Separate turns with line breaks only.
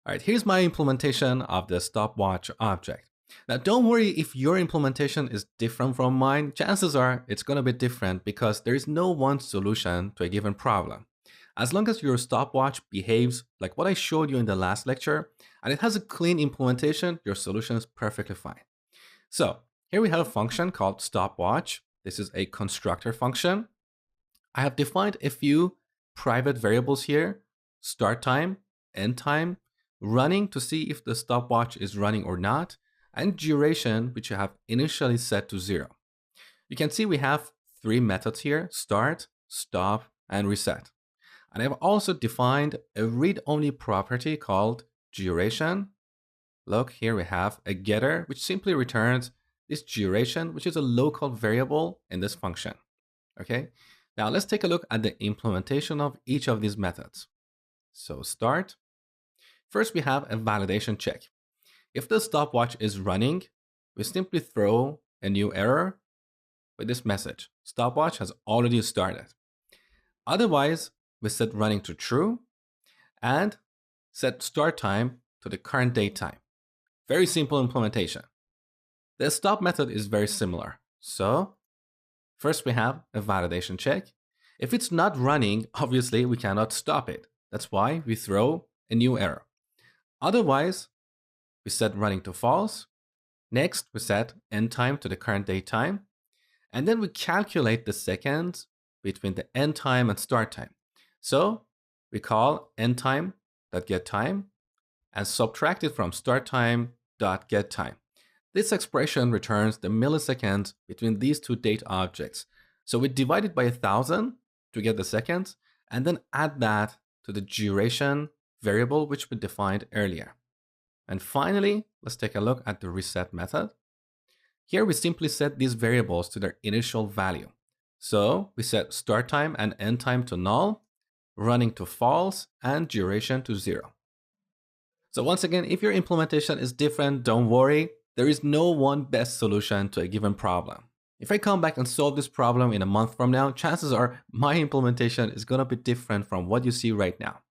All right, here's my implementation of the stopwatch object. Now, don't worry if your implementation is different from mine. Chances are it's going to be different because there is no one solution to a given problem. As long as your stopwatch behaves like what I showed you in the last lecture, and it has a clean implementation, your solution is perfectly fine. So here we have a function called stopwatch. This is a constructor function. I have defined a few private variables here: start time, end time, running to see if the stopwatch is running or not, and duration, which I have initially set to 0. You can see we have 3 methods here: start, stop, and reset. And I've also defined a read-only property called duration. Look, here we have a getter, which simply returns this duration, which is a local variable in this function. Okay, now let's take a look at the implementation of each of these methods. So start. First, we have a validation check. If the stopwatch is running, we simply throw a new error with this message: stopwatch has already started. Otherwise, we set running to true and set start time to the current date time. Very simple implementation. The stop method is very similar. So first we have a validation check. If it's not running, obviously we cannot stop it. That's why we throw a new error. Otherwise, we set running to false. Next, we set end time to the current date time. And then we calculate the seconds between the end time and start time. So we call end time.getTime and subtract it from start time.getTime. This expression returns the milliseconds between these two date objects. So we divide it by 1,000 to get the seconds, and then add that to the duration variable which we defined earlier. And finally, let's take a look at the reset method. Here we simply set these variables to their initial value. So we set start time and end time to null, running to false, and duration to 0. So once again, if your implementation is different, don't worry. There is no one best solution to a given problem. If I come back and solve this problem in a month from now, chances are my implementation is going to be different from what you see right now.